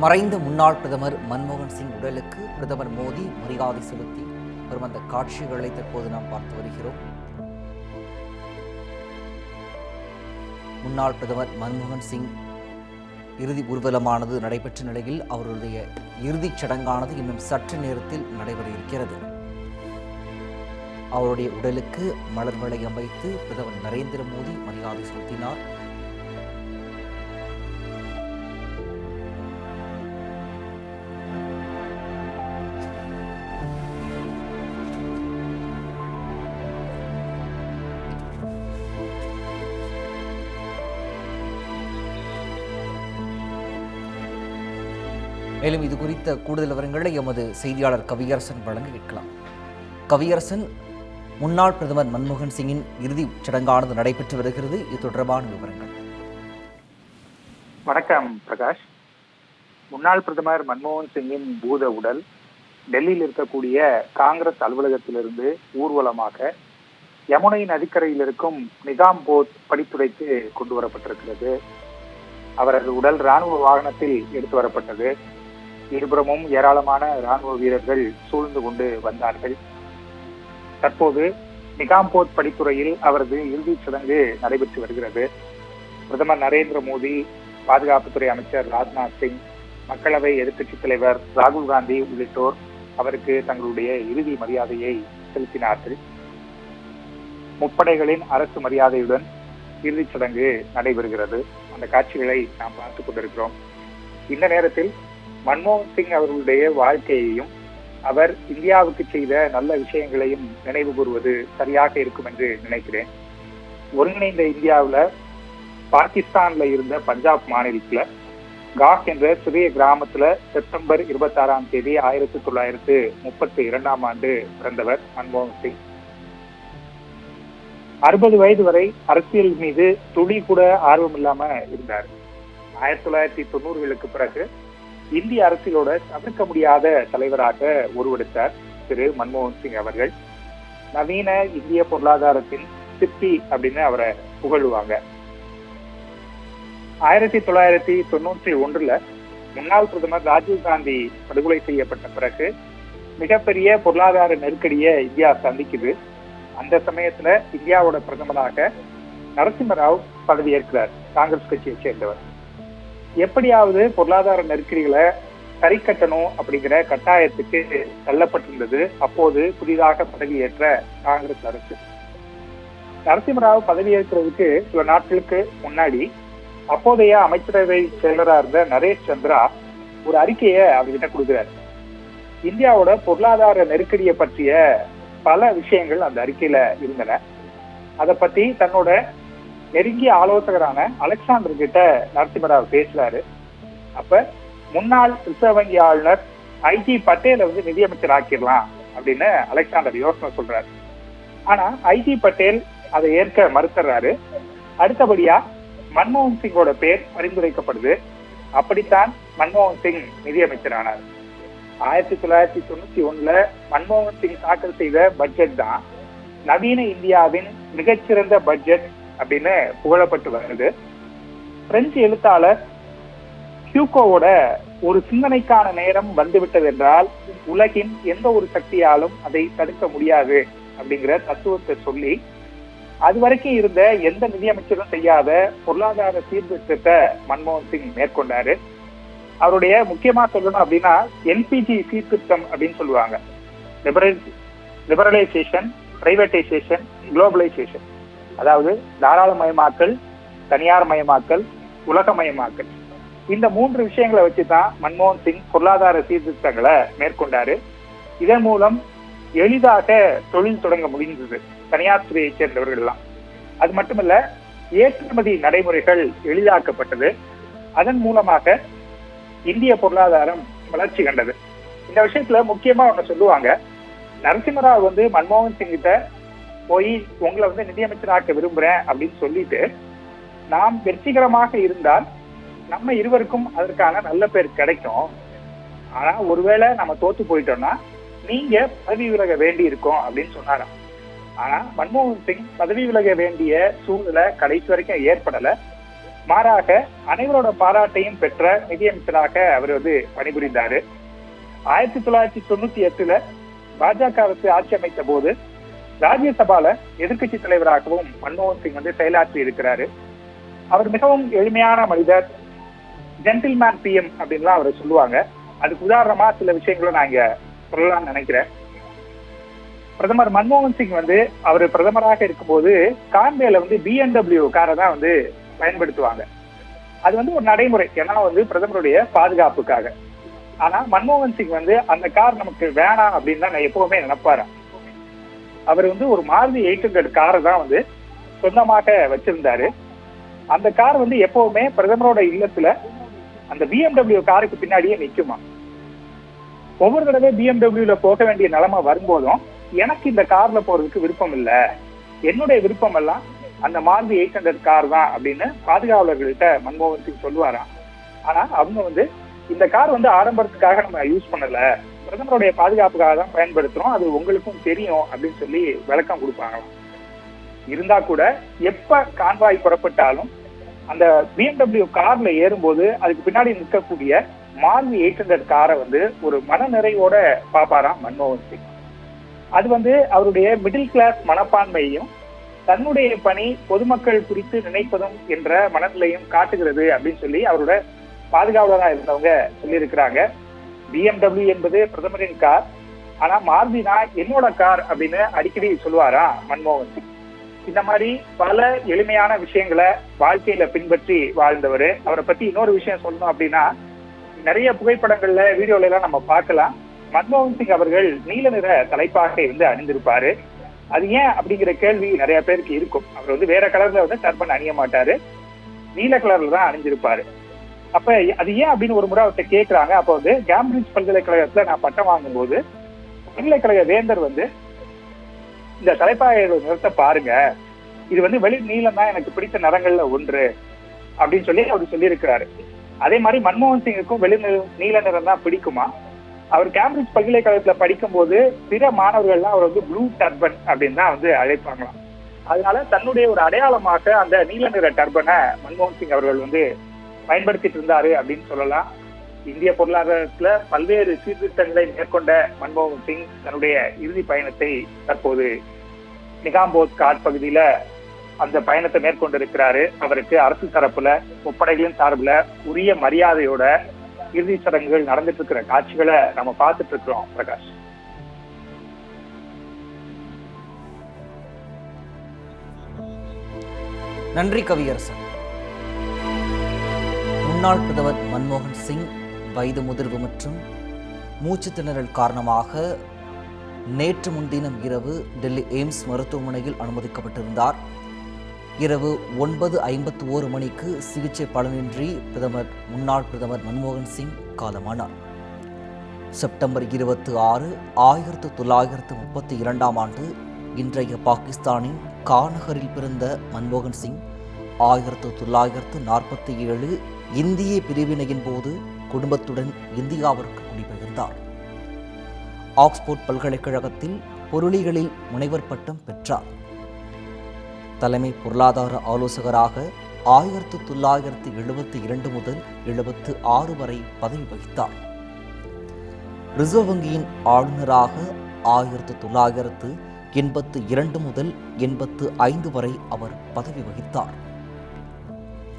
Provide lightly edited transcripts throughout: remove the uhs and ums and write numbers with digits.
மறைந்த முன்னாள் பிரதமர் மன்மோகன் சிங் உடலுக்கு பிரதமர் மோடி மரியாதை செலுத்தி வரும் அந்த காட்சிகளை தற்போது நாம் பார்த்து வருகிறோம். முன்னாள் பிரதமர் மன்மோகன் சிங் இறுதி ஊர்வலமானது நடைபெற்ற நிலையில் அவருடைய இறுதிச் சடங்கானது இன்னும் சற்று நேரத்தில் நடைபெற இருக்கிறது. அவருடைய உடலுக்கு மலர் வளையம் வைத்து பிரதமர் நரேந்திர மோடி மரியாதை செலுத்தினார். மேலும் இது குறித்த கூடுதல் விவரங்களை எமது செய்தியாளர் கவியரசன் வழங்க கேட்கலாம். கவியரசன், முன்னாள் பிரதமர் மன்மோகன் சிங்கின் இறுதி சடங்கானது நடைபெற்று வருகிறது. இது தொடர்பான விவரங்கள். வணக்கம் பிரகாஷ். முன்னாள் பிரதமர் மன்மோகன் சிங்கின் பூத உடல் டெல்லியில் இருக்கக்கூடிய காங்கிரஸ் அலுவலகத்திலிருந்து ஊர்வலமாக யமுனை நதிக்கரையில் இருக்கும் நிகாம்போத் படித்துறைக்கு கொண்டு வரப்பட்டிருக்கிறது. அவரது உடல் இராணுவ வாகனத்தில் எடுத்து வரப்பட்டது. இருபுறமும் ஏராளமான இராணுவ வீரர்கள் சூழ்ந்து கொண்டு வந்தார்கள். தற்போது நிகாம்போத் படித்துறையில் அவரது இறுதிச் சடங்கு நடைபெற்று வருகிறது. பிரதமர் நரேந்திர மோடி, பாதுகாப்புத்துறை அமைச்சர் ராஜ்நாத் சிங், மக்களவை எதிர்க்கட்சித் தலைவர் ராகுல் காந்தி உள்ளிட்டோர் அவருக்கு தங்களுடைய இறுதி மரியாதையை செலுத்தினார்கள். முப்படைகளின் அரசு மரியாதையுடன் இறுதிச் சடங்கு நடைபெறுகிறது. அந்த காட்சிகளை நாம் பார்த்துக் கொண்டிருக்கிறோம். இந்த நேரத்தில் மன்மோகன் சிங் அவர்களுடைய வாழ்க்கையையும் அவர் இந்தியாவுக்கு செய்த நல்ல விஷயங்களையும் நினைவு கூறுவது சரியாக இருக்கும் என்று நினைக்கிறேன். ஒருங்கிணைந்த இந்தியாவில் பாகிஸ்தான்ல இருந்த பஞ்சாப் மாநிலத்துல காக் என்ற சிறிய கிராமத்துல செப்டம்பர் 26 1932 பிறந்தவர் மன்மோகன் சிங். 60 வயது வரை அரசியல் மீது துளி கூட ஆர்வம் இல்லாம இருந்தார். 1990களுக்கு பிறகு இந்திய அரசியலோட தவிர்க்க முடியாத தலைவராக உருவெடுத்தார் திரு மன்மோகன் சிங் அவர்கள். நவீன இந்திய பொருளாதாரத்தின் சிற்பி அப்படின்னு அவரை புகழுவாங்க. 1991 முன்னாள் பிரதமர் ராஜீவ் காந்தி படுகொலை செய்யப்பட்ட பிறகு மிகப்பெரிய பொருளாதார நெருக்கடியை இந்தியா சந்திக்குது. அந்த சமயத்துல இந்தியாவோட பிரதமராக நரசிம்மராவ் பதவியேற்கிறார், காங்கிரஸ் கட்சியை சேர்ந்தவர். எப்படியாவது பொருளாதார நெருக்கடிகளை சரி கட்டணும் அப்படிங்கிற கட்டாயத்துக்கு தள்ளப்பட்டிருந்தது அப்போது புதிதாக பதவியேற்ற காங்கிரஸ் அரசு. நரசிம்மராவ் பதவியேற்கிறதுக்கு சில நாட்களுக்கு முன்னாடி அப்போதைய அமைச்சரவை செயலராக இருந்த நரேஷ் சந்திரா ஒரு அறிக்கையை அவர்கிட்ட கொடுக்கிறார். இந்தியாவோட பொருளாதார நெருக்கடியை பற்றிய பல விஷயங்கள் அந்த அறிக்கையில இருந்தன. அதை பத்தி தன்னோட நெருங்கிய ஆலோசகரான அலெக்சாண்டர் கிட்ட நரசிம்மராவ் பேசுறாரு. அப்ப முன்னாள் ரிசர்வ் வங்கி ஆளுநர் ஐஜி பட்டேலை நிதியமைச்சர் ஆக்கிடலாம் அப்படின்னு அலெக்சாண்டர் யோசனை சொல்றாரு. ஆனா ஐஜி பட்டேல் அதை ஏற்க மறுத்துறாரு. அடுத்தபடியா மன்மோகன் சிங்கோட பேர் பரிந்துரைக்கப்படுது. அப்படித்தான் மன்மோகன் சிங் நிதியமைச்சர் ஆனார். 1991 மன்மோகன் சிங் தாக்கல் செய்த பட்ஜெட் தான் நவீன இந்தியாவின் மிகச்சிறந்த பட்ஜெட் அப்படின்னு புகழப்பட்டு வருது. பிரெஞ்சு எழுத்தாளர் ஹியூகோவோட ஒரு சிந்தனைக்கான நேரம் வந்துவிட்டது என்றால் உலகின் எந்த ஒரு சக்தியாலும் அதை தடுக்க முடியாது அப்படிங்கிற தத்துவத்தை சொல்லி அது வரைக்கும் இருந்த எந்த நிதியமைச்சரும் செய்யாத பொருளாதார சீர்திருத்தத்தை மன்மோகன் சிங் மேற்கொண்டாரு. அவருடைய முக்கியமா சொல்லணும் அப்படின்னா என்பிஜி சீர்திருத்தம் அப்படின்னு சொல்லுவாங்க. Liberalisation, privatisation, globalisation. அதாவது தாராளமயமாக்கல், தனியார் மயமாக்கல், உலகமயமாக்கல். இந்த 3 விஷயங்களை வச்சுதான் மன்மோகன் சிங் பொருளாதார சீர்திருத்தங்களை மேற்கொண்டாரு. இதன் மூலம் எளிதாக தொழில் தொடங்க முடிந்தது தனியார் துறையை சேர்ந்தவர்கள் எல்லாம். அது மட்டுமல்ல, ஏற்றுமதி நடைமுறைகள் எளிதாக்கப்பட்டது. அதன் மூலமாக இந்திய பொருளாதாரம் வளர்ச்சி கண்டது. இந்த விஷயத்துல முக்கியமா ஒண்ணு சொல்லுவாங்க. நரசிம்மராவ் மன்மோகன் சிங் கிட்ட போய் உங்களை நிதியமைச்சராக்க விரும்புறேன் அப்படின்னு சொல்லிட்டு, நாம் வெற்றிகரமாக இருந்தால் நம்ம இருவருக்கும் அதற்கான நல்ல பேர் கிடைக்கும். ஆனா ஒருவேளை நம்ம தோத்து போயிட்டோம்னா நீங்க பதவி விலக வேண்டி இருக்கும் அப்படின்னு சொன்னாராம். ஆனா மன்மோகன் சிங் பதவி விலக வேண்டிய சூழ்நிலை கடைசி வரைக்கும் ஏற்படல. மாறாக அனைவரோட பாராட்டையும் பெற்ற நிதியமைச்சராக அவர் பணிபுரிந்தாரு. 1998 பாஜக அரசு ஆட்சி அமைத்த போது ராஜ்யசபால எதிர்கட்சி தலைவராகவும் மன்மோகன் சிங் செயலாற்றி இருக்கிறாரு. அவர் மிகவும் எளிமையான மனிதர், ஜென்டில்மேன் பிஎம் அப்படின்லாம் அவரை சொல்லுவாங்க. அதுக்கு உதாரணமா சில விஷயங்களும் நான் இங்க சொல்லலாம்னு நினைக்கிறேன். பிரதமர் மன்மோகன் சிங் அவர் பிரதமராக இருக்கும்போது கான்வேல BMW காரை தான் பயன்படுத்துவாங்க. அது ஒரு நடைமுறை, ஏன்னா பிரதமருடைய பாதுகாப்புக்காக. ஆனா மன்மோகன் சிங் அந்த கார் நமக்கு வேணாம் அப்படின்னு தான் நான் எப்பவுமே நினைப்பாரு. அவர் ஒரு மாருதி 800 காரை தான் சொந்தமாக வச்சிருந்தாரு. அந்த கார் எப்பவுமே பிரதமரோட இல்லத்துல அந்த BMW காருக்கு பின்னாடியே நிக்குமா. ஒவ்வொரு தடவை BMWல போக வேண்டிய நிலைமை வரும்போதும் எனக்கு இந்த கார்ல போறதுக்கு விருப்பம் இல்ல, என்னுடைய விருப்பம் எல்லாம் அந்த மாருதி 800 கார் தான் அப்படின்னு பாதுகாவலர்கள்ட்ட மன்மோகன் சிங் சொல்லுவாராம். ஆனா அவங்க இந்த கார் ஆடம்பரத்துக்காக நம்ம யூஸ் பண்ணல, பிரதமருடைய பாதுகாப்புக்காக தான் பயன்படுத்துறோம், அது உங்களுக்கும் தெரியும் அப்படின்னு சொல்லி விளக்கம் கொடுப்பாங்களாம். இருந்தா கூட எப்ப கான்வாய் புறப்பட்டாலும் அந்த BMW கார்ல ஏறும்போது அதுக்கு பின்னாடி நிற்கக்கூடிய மாருதி 800 காரை ஒரு மன நிறைவோட பாப்பாராம் மன்மோகன் சிங். அது அவருடைய மிடில் கிளாஸ் மனப்பான்மையையும் தன்னுடைய பணி பொதுமக்கள் குறித்து நினைப்பதும் என்ற மனநிலையும் காட்டுகிறது அப்படின்னு சொல்லி அவரோட பாதுகாவலராக இருந்தவங்க சொல்லியிருக்கிறாங்க. BMW என்பது பிரதமரின் கார், ஆனா மாருதினா என்னோட கார் அப்படின்னு அடிக்கடி சொல்லுவாரா மன்மோகன் சிங். இந்த மாதிரி பல எளிமையான விஷயங்களை வாழ்க்கையில பின்பற்றி வாழ்ந்தவர். அவரை பத்தி இன்னொரு விஷயம் சொல்லணும் அப்படின்னா, நிறைய புகைப்படங்கள்ல வீடியோல எல்லாம் நம்ம பார்க்கலாம். மன்மோகன் சிங் அவர்கள் நீல நிற தலைப்பாகை அணிந்திருப்பாரு. அது ஏன் அப்படிங்கிற கேள்வி நிறைய பேருக்கு இருக்கும். அவர் வேற கலர்ல டர்பன் அணிய மாட்டாரு, நீல கலர்ல தான் அணிஞ்சிருப்பாரு. அப்ப அது ஏன் அப்படின்னு ஒரு முறை அவர்கிட்ட கேட்கிறாங்க. அப்போ கேம்பிரிட்ஜ் பல்கலைக்கழகத்துல நான் பட்டம் வாங்கும் போது பல்கலைக்கழக வேந்தர் இந்த தலைப்பாகையோட நிறத்தை பாருங்க, இது வெளிர் நீளம் தான் எனக்கு பிடித்த நிறங்கள்ல ஒன்று அப்படின்னு சொல்லி அவர் சொல்லியிருக்கிறாரு. அதே மாதிரி மன்மோகன் சிங்குக்கும் வெளிர் நீல நிறம் தான் பிடிக்குமா. அவர் கேம்பிரிட்ஜ் பல்கலைக்கழகத்துல படிக்கும் போது பிற மாணவர்கள்லாம் அவர் ப்ளூ டர்பன் அப்படின்னு தான் அழைப்பாங்களாம். அதனால தன்னுடைய ஒரு அடையாளமாக அந்த நீல நிற டர்பனை மன்மோகன் சிங் அவர்கள் பயன்படுத்திட்டு இருந்தாரு அப்படின்னு சொல்லலாம். இந்திய பொருளாதாரத்துல பல்வேறு சீர்திருத்தங்களை மேற்கொண்ட மன்மோகன் சிங் தன்னுடைய இறுதி பயணத்தை தற்போது நிகாம்போத் காட் பகுதியில அந்த பயணத்தை மேற்கொண்டிருக்கிறாரு. அவருக்கு அரசு தரப்புல முப்படைகளின் சார்பில் உரிய மரியாதையோட இறுதி சடங்குகள் நடந்துட்டு இருக்கிற காட்சிகளை நம்ம பார்த்துட்டு இருக்கிறோம். பிரகாஷ், நன்றி கவியரசன். முன்னாள் பிரதமர் மன்மோகன் சிங் வயது முதிர்வு மற்றும் மூச்சு திணறல் காரணமாக நேற்று முன்தினம் இரவு டெல்லி எய்ம்ஸ் மருத்துவமனையில் அனுமதிக்கப்பட்டிருந்தார். இரவு 9:51 மணிக்கு சிகிச்சை பலனின்றி முன்னாள் பிரதமர் மன்மோகன் சிங் காலமானார். செப்டம்பர் 26, 1932 ஆண்டு இன்றைய பாகிஸ்தானின் காநகரில் பிறந்த மன்மோகன் சிங் 1947 இந்திய பிரிவினையின் போது குடும்பத்துடன் இந்தியாவிற்கு குடிபெயர்ந்தார். ஆக்ஸ்போர்ட் பல்கலைக்கழகத்தில் பொருளியலில் முனைவர் பட்டம் பெற்றார். தலைமை பொருளாதார ஆலோசகராக 1972 முதல் 76 வரை பதவி வகித்தார். ரிசர்வ் வங்கியின் ஆளுநராக 1982 முதல் 85 வரை அவர் பதவி வகித்தார்.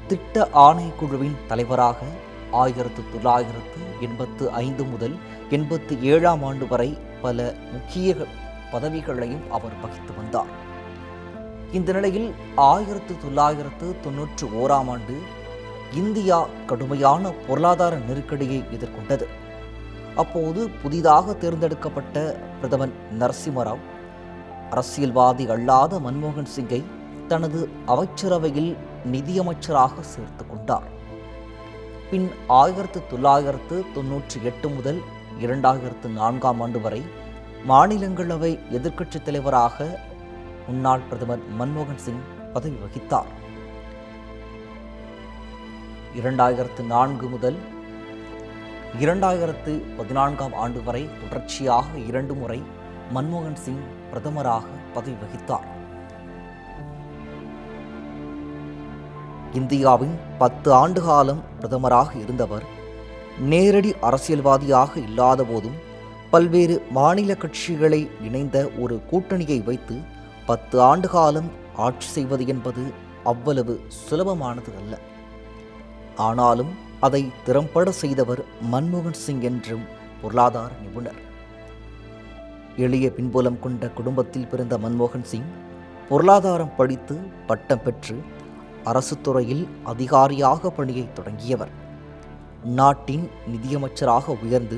திட்ட ஆணைக்குழுவின் தலைவராக 1985 முதல் 87 ஆண்டு வரை பல முக்கிய பதவிகளையும் அவர் வகித்து வந்தார். இந்த நிலையில் 1991 ஆண்டு இந்தியா கடுமையான பொருளாதார நெருக்கடியை எதிர்கொண்டது. அப்போது புதிதாக தேர்ந்தெடுக்கப்பட்ட பிரதமர் நரசிம்மராவ் அரசியல்வாதி அல்லாத மன்மோகன் சிங்கை தனது அமைச்சரவையில் நிதியமைச்சராக சேர்த்து கொண்டார். பின் 1998 முதல் 2004 ஆண்டு வரை மாநிலங்களவை எதிர்க்கட்சித் தலைவராக முன்னாள் பிரதமர் மன்மோகன் சிங் பதவி வகித்தார். 2004 முதல் 2014 ஆண்டு வரை தொடர்ச்சியாக 2 முறை மன்மோகன் சிங் பிரதமராக பதவி வகித்தார். இந்தியாவின் 10 ஆண்டு காலம் பிரதமராக இருந்தவர் நேரடி அரசியல்வாதியாக இல்லாத போதும் பல்வேறு மாநில கட்சிகளை இணைந்த ஒரு கூட்டணியை வைத்து 10 ஆண்டு காலம் ஆட்சி செய்வது என்பது அவ்வளவு சுலபமானது அல்ல. ஆனாலும் அதை திறம்பட செய்தவர் மன்மோகன் சிங் என்றும் பொருளாதார நிபுணர். எளிய பின்புலம் கொண்ட குடும்பத்தில் பிறந்த மன்மோகன் சிங் பொருளாதாரம் படித்து பட்டம் பெற்று அரசு துறையில் அதிகாரியாக பணியை தொடங்கியவர். நாட்டின் நிதியமைச்சராக உயர்ந்து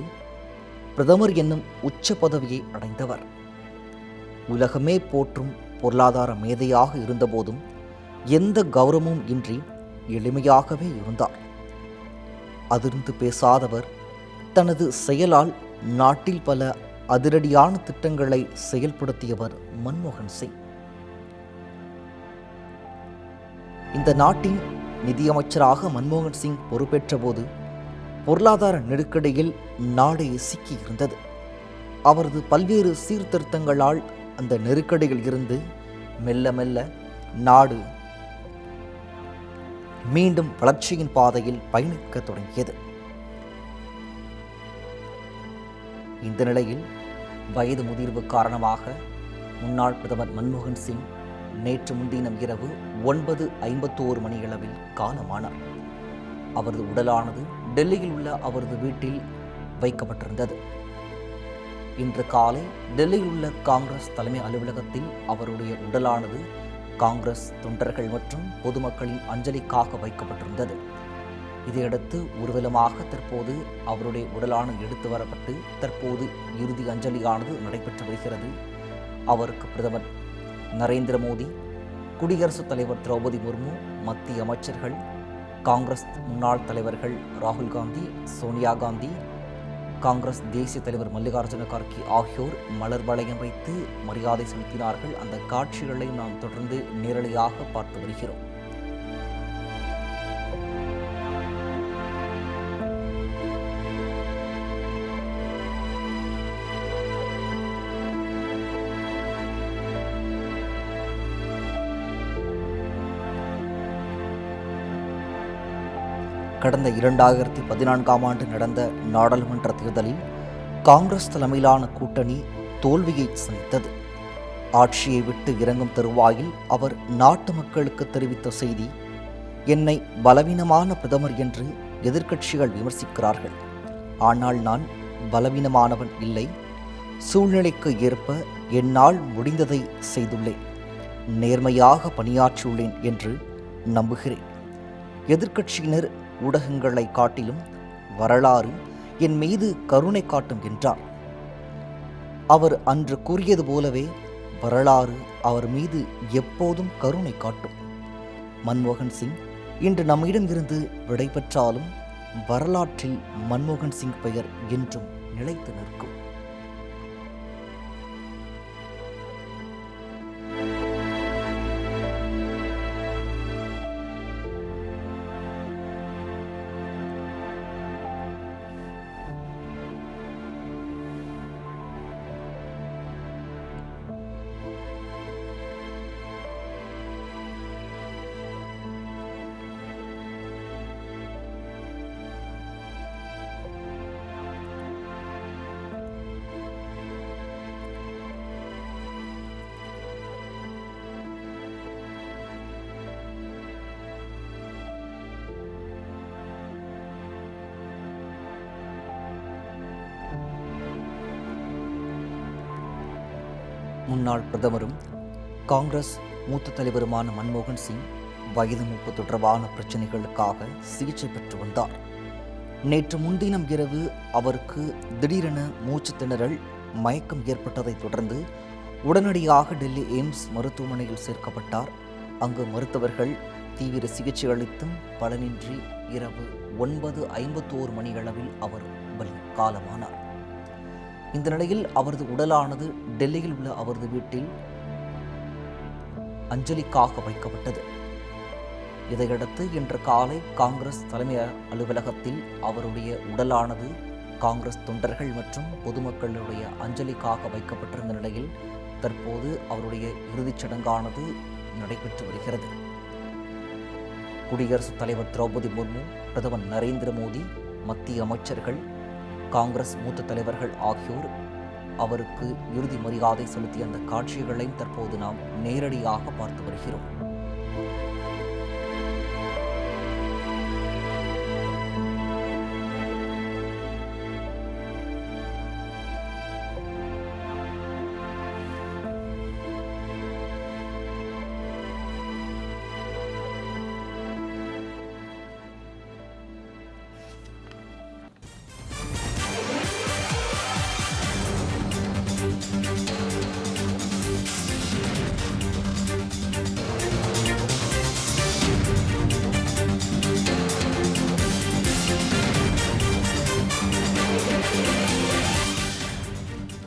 பிரதமர் என்னும் உச்ச பதவியை அடைந்தவர். உலகமே போற்றும் பொருளாதார மேதையாக இருந்தபோதும் எந்த கௌரவமும் இன்றி எளிமையாகவே இருந்தார். அதிர்ந்து பேசாதவர். தனது செயலால் நாட்டில் பல அதிரடியான திட்டங்களை செயல்படுத்தியவர் மன்மோகன் சிங். இந்த நாட்டின் நிதியமைச்சராக மன்மோகன் சிங் பொறுப்பேற்ற போது பொருளாதார நெருக்கடியில் நாடே சிக்கியிருந்தது. அவரது பல்வேறு சீர்திருத்தங்களால் அந்த நெருக்கடியில் இருந்து மெல்ல மெல்ல நாடு மீண்டும் வளர்ச்சியின் பாதையில் பயணிக்க தொடங்கியது. இந்த நிலையில் வயது முதிர்வு காரணமாக முன்னாள் பிரதமர் மன்மோகன் சிங் நேற்று முன்தினம் இரவு 9:51 மணியளவில் காலமானார். அவரது உடலானது டெல்லியில் உள்ள அவரது வீட்டில் வைக்கப்பட்டிருந்தது. இன்று காலை டெல்லியில் உள்ள காங்கிரஸ் தலைமை அலுவலகத்தில் அவருடைய உடலானது காங்கிரஸ் தொண்டர்கள் மற்றும் பொதுமக்களின் அஞ்சலிக்காக வைக்கப்பட்டிருந்தது. இதையடுத்து ஊர்வலமாக தற்போது அவருடைய உடலானது எடுத்து வரப்பட்டு தற்போது இறுதி அஞ்சலியானது நடைபெற்று வருகிறது. அவருக்கு பிரதமர் நரேந்திர மோடி, குடியரசுத் தலைவர் திரௌபதி முர்மு, மத்திய அமைச்சர்கள், காங்கிரஸ் முன்னாள் தலைவர்கள் ராகுல் காந்தி, சோனியா காந்தி, காங்கிரஸ் தேசிய தலைவர் மல்லிகார்ஜுன கார்கே ஆகியோர் மலர் வளையம் வைத்து மரியாதை செலுத்தினார்கள். அந்த காட்சிகளை நாம் தொடர்ந்து நேரடியாக பார்த்து வருகிறோம். கடந்த 2014ஆம் ஆண்டு நடந்த நாடாளுமன்ற தேர்தலில் காங்கிரஸ் தலைமையிலான கூட்டணி தோல்வியை சந்தித்தது. ஆட்சியை விட்டு இறங்கும் தருவாயில் அவர் நாட்டு மக்களுக்கு தெரிவித்த செய்தி, என்னை பலவீனமான பிரதமர் என்று எதிர்க்கட்சிகள் விமர்சிக்கிறார்கள். ஆனால் நான் பலவீனமானவன் இல்லை. சூழ்நிலைக்கு ஏற்ப என்னால் முடிந்ததை செய்துள்ளேன். நேர்மையாக பணியாற்றியுள்ளேன் என்று நம்புகிறேன். எதிர்க்கட்சியினர் ஊடகங்களை காட்டிலும் வரலாறு என் மீது கருணை காட்டும் என்றார். அவர் அன்று கூறியது போலவே வரலாறு அவர் மீது எப்போதும் கருணை காட்டும். மன்மோகன் சிங் இன்று நம்மிடம் இருந்து விடைபெற்றாலும் வரலாற்றில் மன்மோகன் சிங் பெயர் என்றும் நிலைத்து நிற்கும். முன்னாள் பிரதமரும் காங்கிரஸ் மூத்த தலைவருமான மன்மோகன் சிங் வயது மூப்பு தொடர்பான பிரச்சினைகளுக்காக சிகிச்சை பெற்று வந்தார். நேற்று முன்தினம் இரவு அவருக்கு திடீரென மூச்சு திணறல், மயக்கம் ஏற்பட்டதைத் தொடர்ந்து உடனடியாக டெல்லி எய்ம்ஸ் மருத்துவமனையில் சேர்க்கப்பட்டார். அங்கு மருத்துவர்கள் தீவிர சிகிச்சை அளித்தும் பலனின்றி இரவு 9:51 மணியளவில் அவர் காலமானார். இந்த நிலையில் அவரது உடலானது டெல்லியில் உள்ள அவரது வீட்டில் அஞ்சலிக்காக வைக்கப்பட்டது. இதையடுத்து இன்று காலை காங்கிரஸ் தலைமை அலுவலகத்தில் அவருடைய உடலானது காங்கிரஸ் தொண்டர்கள் மற்றும் பொதுமக்களுடைய அஞ்சலிக்காக வைக்கப்பட்டிருந்த நிலையில் தற்போது அவருடைய இறுதிச் சடங்கானது நடைபெற்று வருகிறது. குடியரசுத் தலைவர் திரௌபதி முர்மு, பிரதமர் நரேந்திர மோடி, மத்திய அமைச்சர்கள், காங்கிரஸ் மூத்த தலைவர்கள் ஆகியோர் அவருக்கு இறுதி மரியாதை செலுத்திய அந்த காட்சிகளை தற்போது நாம் நேரடியாக பார்த்து வருகிறோம்.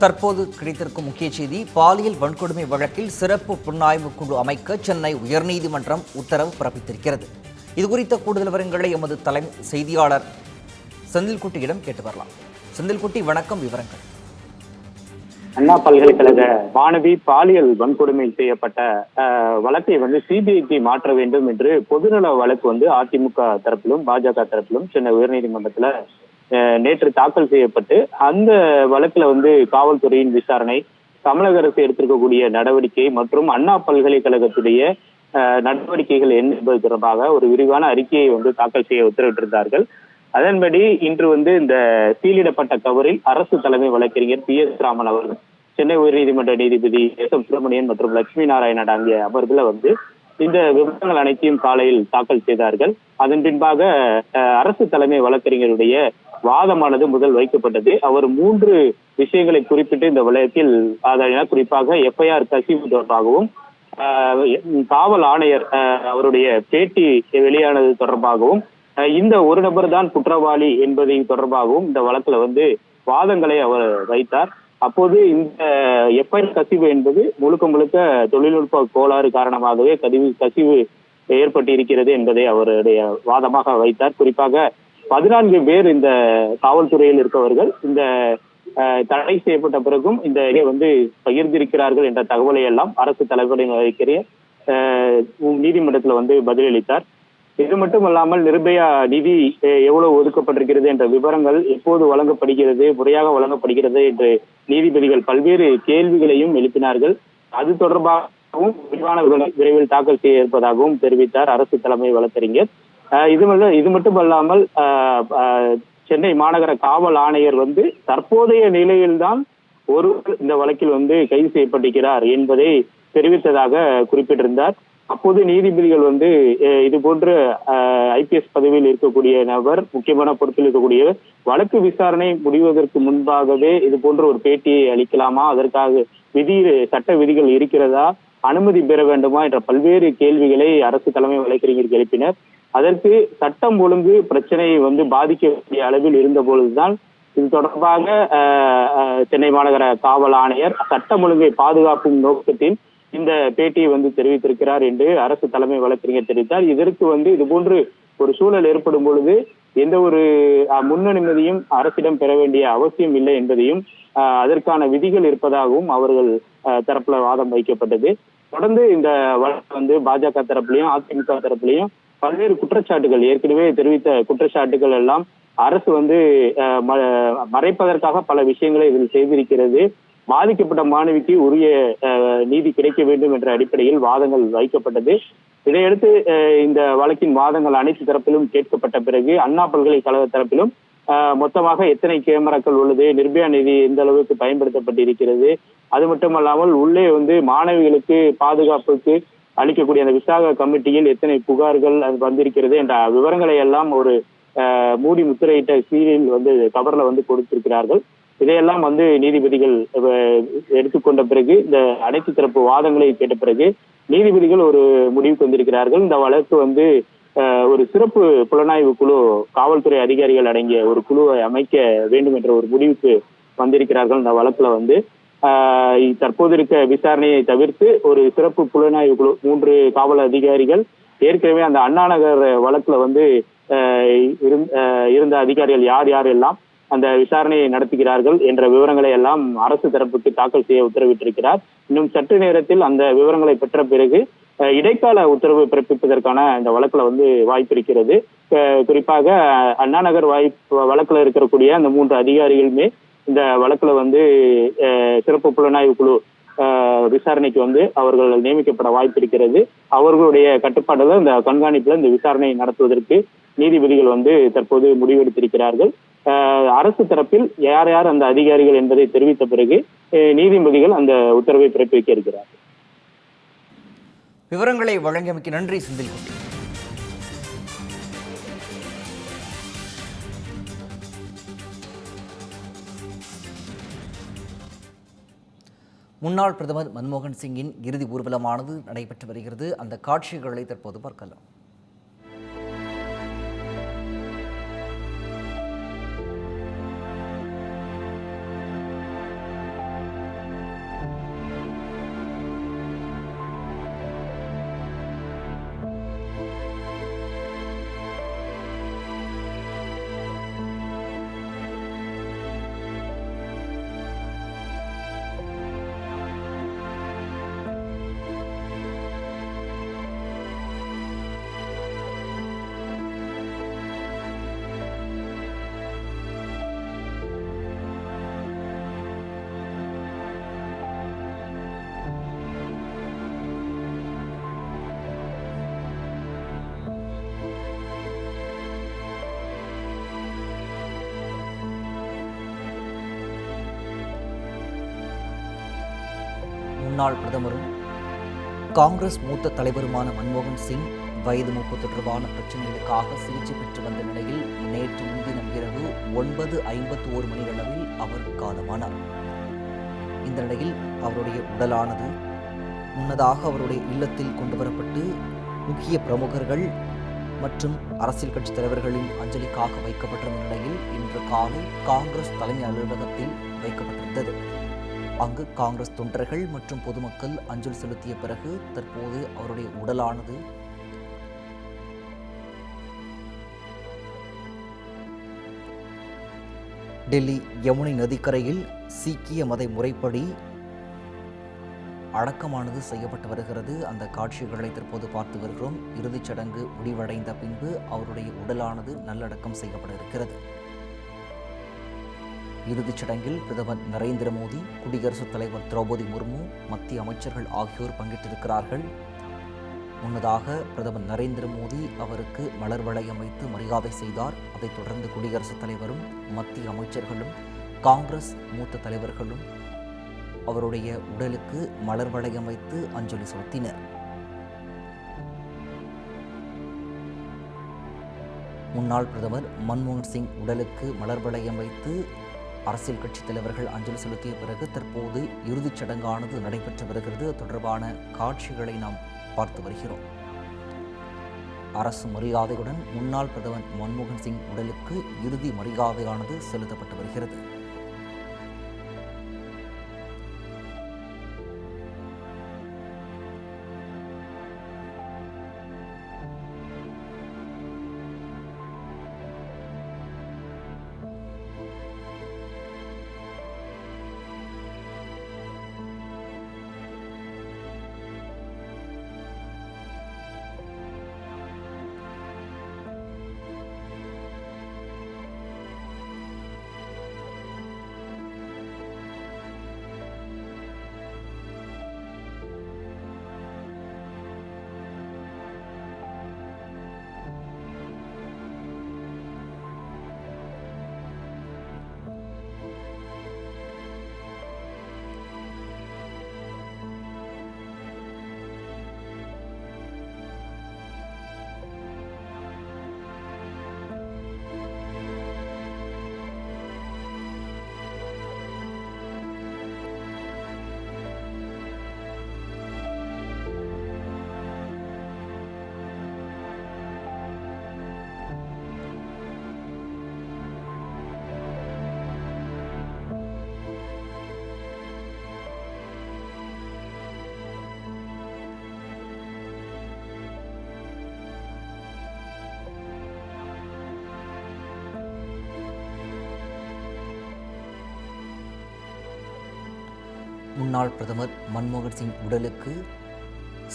தற்போது கிடைத்திருக்கும் முக்கிய செய்தி, பாலியல் வன்கொடுமை வழக்கில் சிறப்பு புலனாய்வு குழு அமைக்க சென்னை உயர்நீதிமன்றம் உத்தரவு பிறப்பித்திருக்கிறது. இது குறித்த கூடுதல் விவரங்களை எமது தலைமை செய்தியாளர் செந்தில்குட்டியிடம் கேட்டு வரலாம். செந்தில்குட்டி, வணக்கம். விவரங்கள். அண்ணா பல்கலைக்கழக மாணவி பாலியல் வன்கொடுமை செய்யப்பட்ட வழக்கை சிபிஐக்கு மாற்ற வேண்டும் என்று பொதுநல வழக்கு அதிமுக தரப்பிலும் பாஜக தரப்பிலும் சென்னை உயர்நீதிமன்றத்துல நேற்று தாக்கல் செய்யப்பட்டு, அந்த வழக்குல காவல்துறையின் விசாரணை, தமிழக அரசு எடுத்திருக்கக்கூடிய நடவடிக்கை மற்றும் அண்ணா பல்கலைக்கழகத்துடைய நடவடிக்கைகள் என்ன என்பது தொடர்பாக ஒரு விரிவான அறிக்கையை தாக்கல் செய்ய உத்தரவிட்டிருந்தார்கள். அதன்படி இன்று இந்த சீலிடப்பட்ட கவரில் அரசு தலைமை வழக்கறிஞர் PS ராமன் அவர்கள், சென்னை உயர்நீதிமன்ற நீதிபதி SM சுப்பிரமணியன் மற்றும் லட்சுமி நாராயணன் அடங்கிய அமர்வுல இந்த விவரங்கள் அனைத்தையும் காலையில் தாக்கல் செய்தார்கள். அதன் பின்பாக அரசு தலைமை வழக்கறிஞருடைய வாதமானது முதல் வைக்கப்பட்டது. அவர் 3 விஷயங்களை குறிப்பிட்டு இந்த வழக்கில் குறிப்பாக FIR கசிவு தொடர்பாகவும், காவல் ஆணையர் அவருடைய பேட்டி வெளியானது தொடர்பாகவும், இந்த ஒரு நபர் தான் குற்றவாளி என்பதை தொடர்பாகவும் இந்த வழக்குல வாதங்களை அவர் வைத்தார். அப்போது இந்த FIR கசிவு என்பது முழுக்க தொழில்நுட்ப கோளாறு காரணமாகவே கசிவு ஏற்பட்டு இருக்கிறது என்பதை அவருடைய வாதமாக வைத்தார். குறிப்பாக 14 பேர் இந்த காவல்துறையில் இருக்கவர்கள் இந்த தடை செய்யப்பட்ட பிறகும் இந்த பகிர்ந்திருக்கிறார்கள் என்ற தகவலை எல்லாம் அரசு தலைவரை வகிக்கிற நீதிமன்றத்துல பதிலளித்தார். இது மட்டுமல்லாமல் நிர்பயா நிதி எவ்வளவு ஒதுக்கப்பட்டிருக்கிறது என்ற விவரங்கள் எப்போது வழங்கப்படுகிறது, முறையாக வழங்கப்படுகிறது என்று நீதிபதிகள் பல்வேறு கேள்விகளையும் எழுப்பினார்கள். அது தொடர்பாகவும் விரிவான விரைவில் தாக்கல் செய்ய இருப்பதாகவும் தெரிவித்தார் அரசு தலைமை வழக்கறிஞர். இது மட்டுமல்லாமல் சென்னை மாநகர காவல் ஆணையர் தற்போதைய நிலையில்தான் ஒருவர் இந்த வழக்கில் கைது செய்யப்பட்டிருக்கிறார் என்பதை தெரிவித்ததாக குறிப்பிட்டிருந்தார். அப்போது நீதிபதிகள் இது போன்ற IPS பதவியில் இருக்கக்கூடிய நபர், முக்கியமான பொறுப்பில் இருக்கக்கூடிய வழக்கு விசாரணை முடிவதற்கு முன்பாகவே இது போன்ற ஒரு பேட்டியை அளிக்கலாமா, அதற்காக சட்ட விதிகள் இருக்கிறதா, அனுமதி பெற வேண்டுமா என்ற பல்வேறு கேள்விகளை அரசு தலைமை வழக்கறிஞர் எழுப்பினர். அதற்கு சட்டம் ஒழுங்கு பிரச்சனையை பாதிக்கக்கூடிய அளவில் இருந்த பொழுதுதான் இது தொடர்பாக சென்னை மாநகர காவல் ஆணையர் சட்டம் ஒழுங்கை பாதுகாக்கும் நோக்கத்தில் இந்த பேட்டியை தெரிவித்திருக்கிறார் என்று அரசு தலைமை வழக்கறிஞர் தெரிவித்தார். இதற்கு இது போன்று ஒரு சூழல் ஏற்படும் பொழுது எந்த ஒரு முன்னனுமதியும் அரசிடம் பெற வேண்டிய அவசியம் இல்லை என்பதையும், அதற்கான விதிகள் இருப்பதாகவும் அவர்கள் தரப்புல வாதம் வைக்கப்பட்டது. தொடர்ந்து இந்த வழக்கு பாஜக தரப்புலையும் அதிமுக தரப்புலையும் பல்வேறு குற்றச்சாட்டுகள், ஏற்கனவே தெரிவித்த குற்றச்சாட்டுகள் எல்லாம் அரசு மறைப்பதற்காக பல விஷயங்களை இதில் செய்திருக்கிறது, பாதிக்கப்பட்ட மாணவிக்கு உரிய நீதி கிடைக்க வேண்டும் என்ற அடிப்படையில் வாதங்கள் வைக்கப்பட்டது. இதையடுத்து இந்த வழக்கின் வாதங்கள் அனைத்து தரப்பிலும் கேட்கப்பட்ட பிறகு அண்ணா பல்கலைக்கழக தரப்பிலும் மொத்தமாக எத்தனை கேமராக்கள் உள்ளது, நிர்பயா நிதி எந்த அளவுக்கு பயன்படுத்தப்பட்டிருக்கிறது, அது மட்டுமல்லாமல் உள்ளே மாணவிகளுக்கு பாதுகாப்புக்கு அளிக்கக்கூடிய அந்த விசாக கமிட்டியில் எத்தனை புகார்கள் வந்திருக்கிறது என்ற விவரங்களை எல்லாம் ஒரு மூடி முத்திரையிட்ட சீலில் கவர்ல கொடுத்திருக்கிறார்கள். இதையெல்லாம் நீதிபதிகள் எடுத்துக்கொண்ட பிறகு, இந்த அனைத்து தரப்பு வாதங்களை கேட்ட பிறகு நீதிபதிகள் ஒரு முடிவுக்கு வந்திருக்கிறார்கள். இந்த வழக்கு ஒரு சிறப்பு புலனாய்வு குழு, காவல்துறை அதிகாரிகள் அடங்கிய ஒரு குழுவை அமைக்க வேண்டும் என்ற ஒரு முடிவுக்கு வந்திருக்கிறார்கள். இந்த வழக்குல தற்போது இருக்க விசாரணையை தவிர்த்து ஒரு சிறப்பு புலனாய்வு குழு 3 காவல் அதிகாரிகள், ஏற்கனவே அந்த அண்ணா நகர் வழக்குல இருந்த அதிகாரிகள் யார் யாரெல்லாம் அந்த விசாரணையை நடத்துகிறார்கள் என்ற விவரங்களை எல்லாம் அரசு தரப்புக்கு தாக்கல் செய்ய உத்தரவிட்டிருக்கிறார். இன்னும் சற்று நேரத்தில் அந்த விவரங்களை பெற்ற பிறகு நீதிபதிகள் இந்த வழக்கை இடைக்கால உத்தரவு பிறப்பிப்பதற்கான இந்த வழக்குல வந்து வாய்ப்பு இருக்கிறது. குறிப்பாக அண்ணா நகர் வழக்குல இருக்கக்கூடிய அந்த 3 அதிகாரிகளுமே இந்த வழக்குல வந்து சிறப்பு புலனாய்வு குழு விசாரணைக்கு வந்து அவர்கள் நியமிக்கப்பட வாய்ப்பு இருக்கிறது. அவர்களுடைய கட்டுப்பாடுல இந்த கண்காணிப்புல இந்த விசாரணை நடத்துவதற்கு நீதிபதிகள் வந்து தற்போது முடிவெடுத்திருக்கிறார்கள். அரசு தரப்பில் யார் யார் அந்த அதிகாரிகள் என்பதை தெரிவித்த பிறகு நீதிபதிகள் அந்த உத்தரவை பிறப்பிக்க இருக்கிறார்கள். விவரங்களை வழங்கியமைக்கு நன்றி செந்தில்குட்டி. முன்னாள் பிரதமர் மன்மோகன் சிங்கின் இறுதி ஊர்வலமானது நடைபெற்று வருகிறது. அந்த காட்சிகளை தற்போது பார்க்கலாம். முன்னாள் பிரதமரும் காங்கிரஸ் மூத்த தலைவருமான மன்மோகன் சிங் வயது மூப்பு தொடர்பான பிரச்சனைகளுக்காக சிகிச்சை பெற்று வந்த நிலையில் நேற்று முன்தினம் இரவு 9:51 மணியளவில் அவர் காலமானார். இந்த நிலையில் அவருடைய உடலானது முன்னதாக அவருடைய இல்லத்தில் கொண்டுவரப்பட்டு முக்கிய பிரமுகர்கள் மற்றும் அரசியல் கட்சி தலைவர்களின் அஞ்சலிக்காக வைக்கப்பட்டிருந்த நிலையில் இன்று காலை காங்கிரஸ் தலைமை அலுவலகத்தில் வைக்கப்பட்டிருந்தது. அங்கு காங்கிரஸ் தொண்டர்கள் மற்றும் பொதுமக்கள் அஞ்சலி செலுத்திய பிறகு தற்போது அவருடைய உடலானது டெல்லி யமுனை நதிக்கரையில் சீக்கிய மத முறைப்படி அடக்கமானது செய்யப்பட்டு வருகிறது. அந்த காட்சிகளை தற்போது பார்த்து வருகிறோம். இறுதிச் சடங்கு முடிவடைந்த பின்பு அவருடைய உடலானது நல்லடக்கம் செய்யப்பட இருக்கிறது. இறுதிச் சடங்கில் பிரதமர் நரேந்திர மோடி, குடியரசுத் தலைவர் திரௌபதி முர்மு, மத்திய அமைச்சர்கள் ஆகியோர் பங்கேற்றிருக்கிறார்கள். முன்னதாக பிரதமர் நரேந்திர மோடி அவருக்கு மலர் வளையம் வைத்து மரியாதை செய்தார். அதைத் தொடர்ந்து குடியரசுத் தலைவரும் மத்திய அமைச்சர்களும் காங்கிரஸ் மூத்த தலைவர்களும் அவருடைய உடலுக்கு மலர் வளையம் வைத்து அஞ்சலி செலுத்தினர். முன்னாள் பிரதமர் மன்மோகன் சிங் உடலுக்கு மலர் வளையம் வைத்து அரசியல் கட்சி தலைவர்கள் அஞ்சலி செலுத்திய பிறகு தற்போது இறுதிச் சடங்கானது நடைபெற்று வருகிறது. தொடர்பான காட்சிகளை நாம் பார்த்து வருகிறோம். அரசு மரியாதையுடன் முன்னாள் பிரதமர் மன்மோகன் சிங் உடலுக்கு இறுதி மரியாதையானது செலுத்தப்பட்டு வருகிறது. முன்னாள் பிரதமர் மன்மோகன் சிங் உடலுக்கு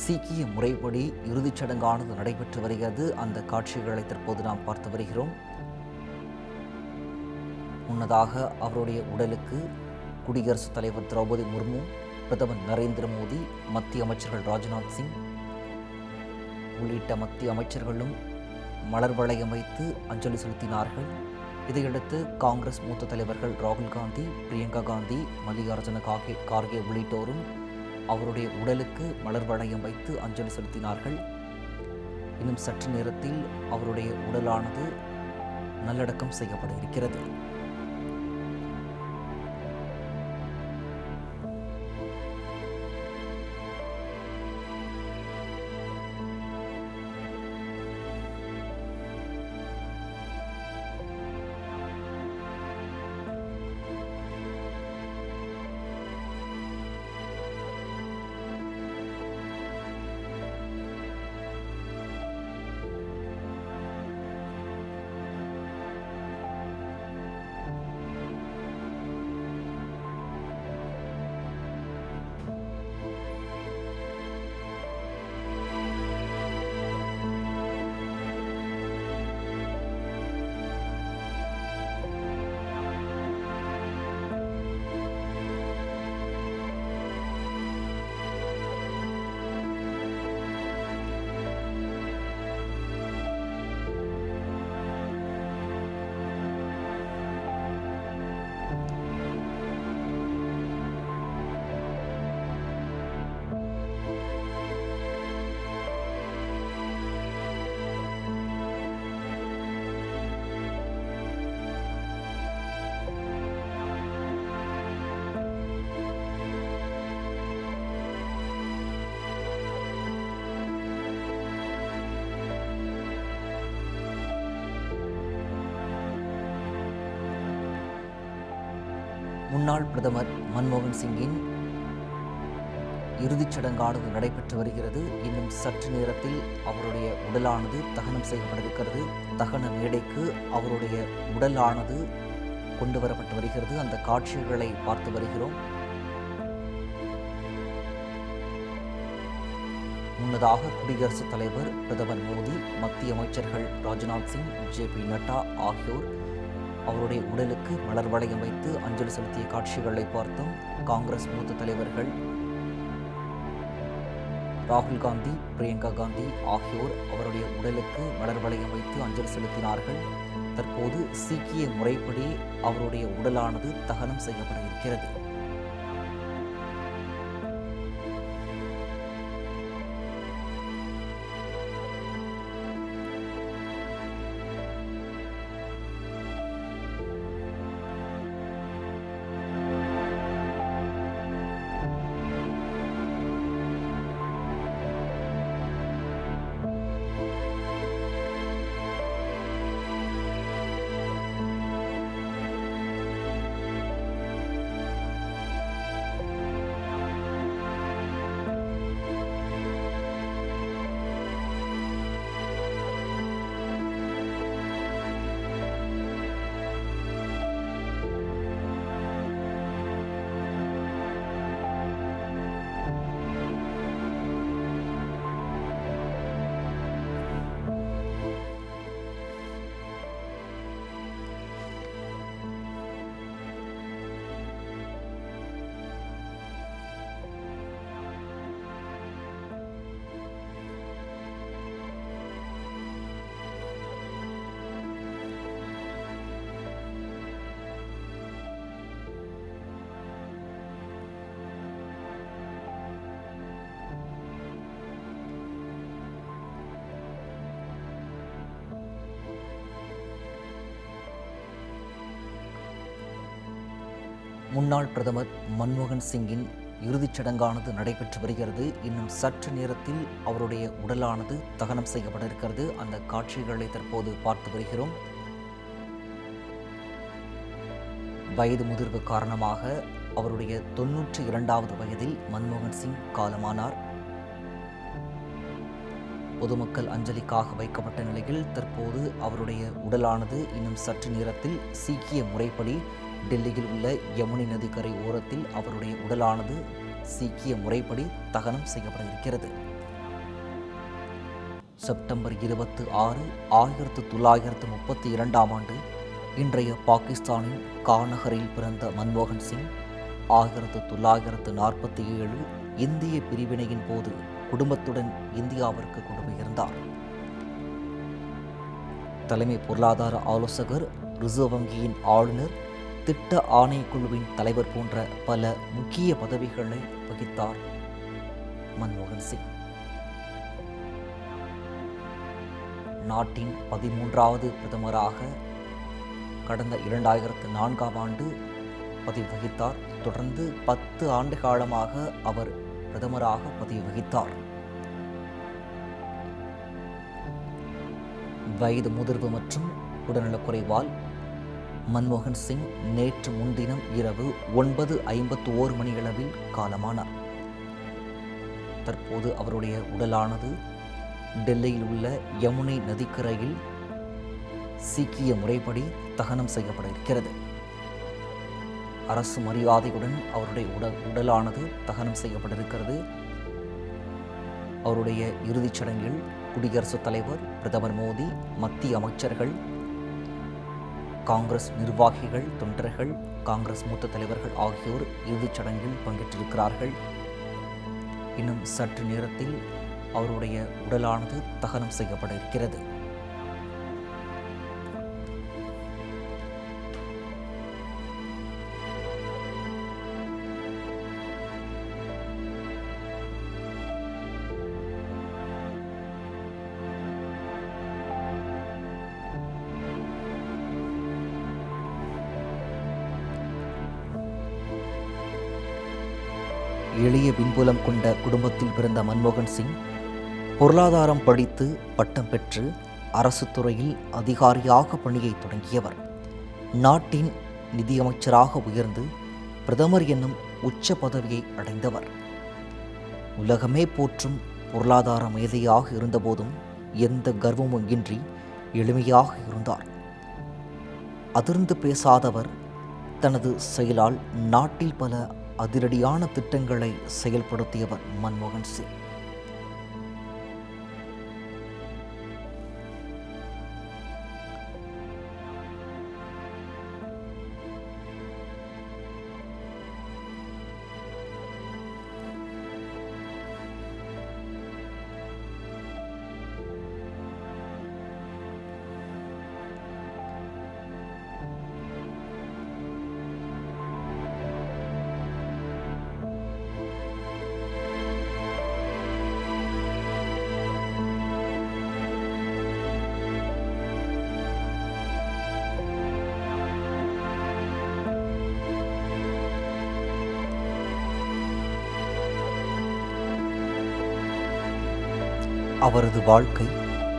சீக்கிய முறைப்படி இறுதிச் சடங்கானது நடைபெற்று வருகிறது. அந்த காட்சிகளை தற்போது நாம் பார்த்து வருகிறோம். முன்னதாக அவருடைய உடலுக்கு குடியரசுத் தலைவர் திரௌபதி முர்மு, பிரதமர் நரேந்திர மோடி, மத்திய அமைச்சர்கள் ராஜ்நாத் சிங் உள்ளிட்ட மத்திய அமைச்சர்களும் மலர் வளையம் வைத்து அஞ்சலி செலுத்தினார்கள். இதையடுத்து காங்கிரஸ் மூத்த தலைவர்கள் ராகுல் காந்தி, பிரியங்கா காந்தி, மல்லிகார்ஜுன கார்கே உள்ளிட்டோரும் அவருடைய உடலுக்கு மலர் வளையம் வைத்து அஞ்சலி செலுத்தினார்கள். இன்னும் சற்று நேரத்தில் அவருடைய உடலானது நல்லடக்கம் செய்யப்பட இருக்கிறது. முன்னாள் பிரதமர் மன்மோகன் சிங்கின் இறுதிச் சடங்கானது நடைபெற்று வருகிறது. இன்னும் சற்று நேரத்தில் அவருடைய உடலானது தகனம் செய்யப்பட்டிருக்கிறது. தகன மேடைக்கு அவருடைய உடலானது கொண்டு வரப்பட்டு வருகிறது. அந்த காட்சிகளை பார்த்து வருகிறோம். முன்னதாக குடியரசுத் தலைவர், பிரதமர் மோடி, மத்திய அமைச்சர்கள் ராஜ்நாத் சிங், JP நட்டா ஆகியோர் அவருடைய உடலுக்கு மலர் வளையம் வைத்து அஞ்சலி செலுத்திய காட்சிகளை பார்த்தோம். காங்கிரஸ் மூத்த தலைவர்கள் ராகுல் காந்தி, பிரியங்கா காந்தி ஆகியோர் அவருடைய உடலுக்கு மலர் வளையம் வைத்து அஞ்சலி செலுத்தினார்கள். தற்போது சீக்கிய முறைப்படி அவருடைய உடலானது தகனம் செய்யப்பட இருக்கிறது. முன்னாள் பிரதமர் மன்மோகன் சிங்கின் இறுதிச் சடங்கானது நடைபெற்று வருகிறது. இன்னும் சற்று நேரத்தில் அவருடைய உடலானது தகனம் செய்யப்பட இருக்கிறது. அந்த காட்சிகளை தற்போது பார்த்து வருகிறோம். வயது முதிர்வு காரணமாக அவருடைய 92வது வயதில் மன்மோகன் சிங் காலமானார். பொதுமக்கள் அஞ்சலிக்காக வைக்கப்பட்ட நிலையில் தற்போது அவருடைய உடலானது இன்னும் சற்று நேரத்தில் சீக்கிய முறைப்படி டெல்லியில் உள்ள யமுனை நதிக்கரை ஓரத்தில் அவருடைய உடலானது சீக்கிய முறைப்படி தகனம் செய்யப்பட இருக்கிறது. செப்டம்பர் 26, 1932 ஆண்டு இன்றைய பாகிஸ்தானின் காநகரில் பிறந்த மன்மோகன் சிங் 1947 இந்திய பிரிவினையின் போது குடும்பத்துடன் இந்தியாவிற்கு குடிபெயர்ந்தார். தலைமை பொருளாதார ஆலோசகர், ரிசர்வ் வங்கியின் ஆளுநர், திட்ட ஆணையக்குழுவின் தலைவர் போன்ற பல முக்கிய பதவிகளை வகித்தார் மன்மோகன் சிங். நாட்டின் 13வது பிரதமராக கடந்த 2004 ஆண்டு பதவி வகித்தார். தொடர்ந்து 10 ஆண்டு காலமாக அவர் பிரதமராக பதவி வகித்தார். வயது முதிர்வு மற்றும் உடல்நலக்குறைவால் மன்மோகன் சிங் நேற்று முன்தினம் இரவு 9:51 மணியளவில் காலமானார். தற்போது அவருடைய உடலானது டெல்லியில் உள்ள யமுனை நதிக்கரையில் சீக்கிய முறைப்படி தகனம் செய்யப்பட இருக்கிறது. அரசு மரியாதையுடன் அவருடைய உடலானது தகனம் செய்யப்பட இருக்கிறது. அவருடைய இறுதிச் சடங்கில் குடியரசுத் தலைவர், பிரதமர் மோடி, மத்திய அமைச்சர்கள், காங்கிரஸ் நிர்வாகிகள், தொண்டர்கள், காங்கிரஸ் மூத்த தலைவர்கள் ஆகியோர் இறுதிச் சடங்கில் பங்கேற்றிருக்கிறார்கள். இன்னும் சற்று நேரத்தில் அவருடைய உடலானது தகனம் செய்யப்பட இருக்கிறது. எளிய பின்புலம் கொண்ட குடும்பத்தில் பிறந்த மன்மோகன் சிங் பொருளாதாரம் படித்து பட்டம் பெற்று அரசு துறையில் அதிகாரியாக பணியை தொடங்கியவர். நாட்டின் நிதியமைச்சராக உயர்ந்து பிரதமர் என்னும் உச்ச பதவியை அடைந்தவர். உலகமே போற்றும் பொருளாதார மேதையாக இருந்தபோதும் எந்த கர்வமும் இன்றி எளிமையாக இருந்தார். அதிர்ந்து பேசாதவர். தனது செயலால் நாட்டில் பல அதிரடியான திட்டங்களை செயல்படுத்தியவர் மன்மோகன் சிங். அவரது வாழ்க்கை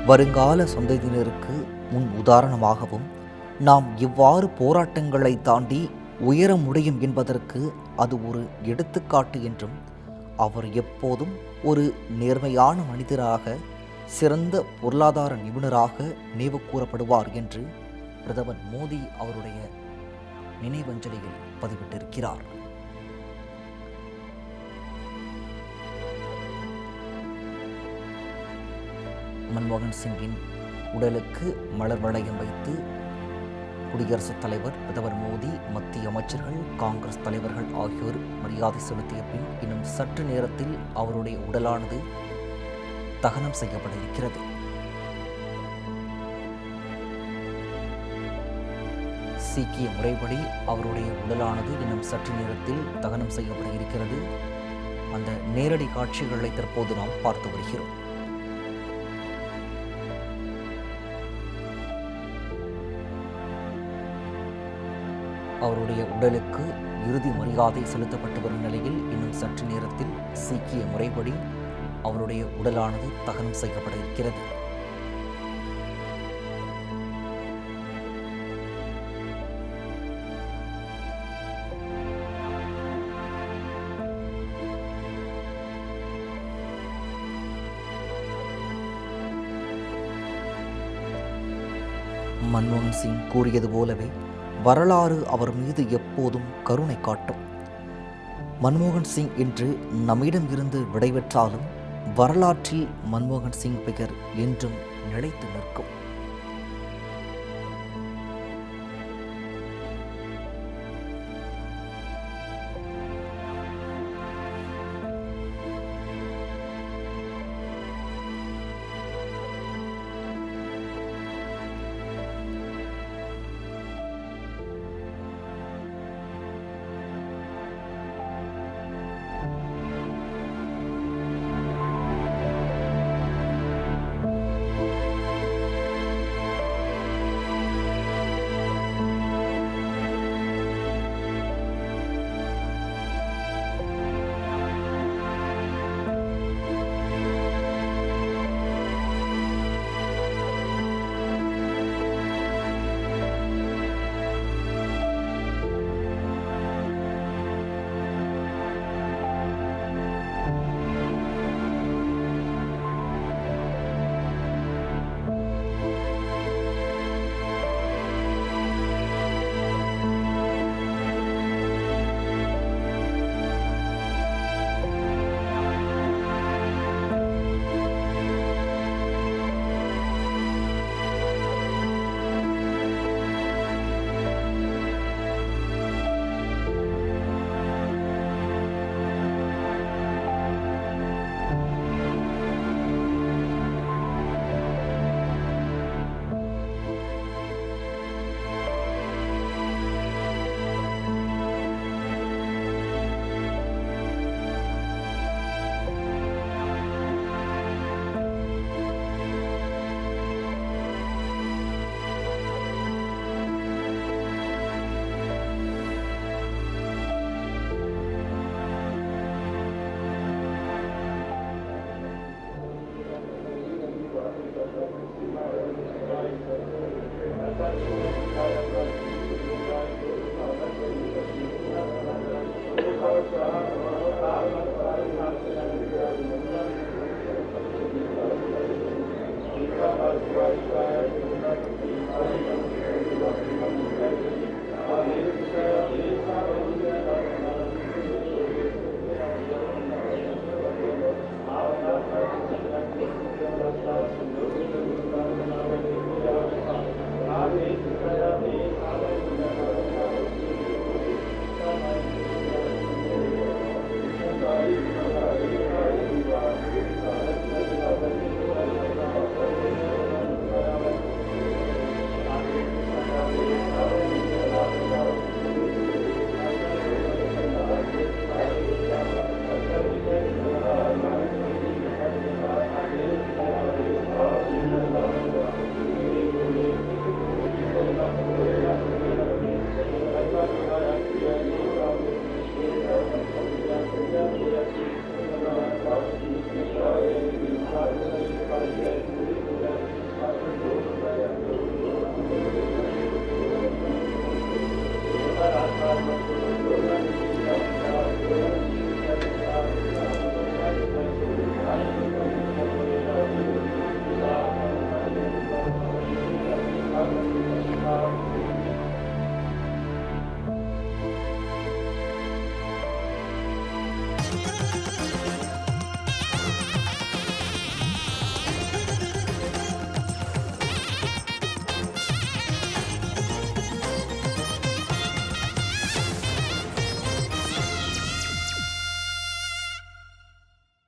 வருங்கால சந்ததியினருக்கு முன் உதாரணமாகவும், நாம் இவ்வாறு போராட்டங்களை தாண்டி உயர முடியும் என்பதற்கு அது ஒரு எடுத்துக்காட்டு என்றும், அவர் எப்போதும் ஒரு நேர்மையான மனிதராக, சிறந்த பொருளாதார நிபுணராக நினைவு கூறப்படுவார் என்று பிரதமர் மோடி அவருடைய நினைவஞ்சலியில் பதிவிட்டிருக்கிறார். மன்மோகன் சிங்கின் உடலுக்கு மலர் வளையம் வைத்து குடியரசுத் தலைவர், பிரதமர் மோடி, மத்திய அமைச்சர்கள், காங்கிரஸ் தலைவர்கள் ஆகியோர் மரியாதை செலுத்திய பின் இன்னும் சற்று நேரத்தில் அவருடைய உடலானது தகனம் செய்யப்பட இருக்கிறது. சீக்கிய முறைப்படி அவருடைய உடலானது இன்னும் சற்று நேரத்தில் தகனம் செய்யப்பட இருக்கிறது. அந்த நேரடி காட்சிகளை தற்போது நாம் பார்த்து வருகிறோம். அவருடைய உடலுக்கு இறுதி மரியாதை செலுத்தப்பட்டு வரும் நிலையில் இன்னும் சற்று நேரத்தில் சீக்கிய முறைப்படி அவருடைய உடலானது தகனம் செய்யப்பட இருக்கிறது. மன்மோகன் சிங் கூறியது போலவே வரலாறு அவர் மீது எப்போதும் கருணை காட்டும். மன்மோகன் சிங் இன்று நம்மிடம் இருந்து விடைபெற்றாலும் வரலாற்றில் மன்மோகன் சிங் பெயர் என்றும் நிலைத்து நிற்கும்.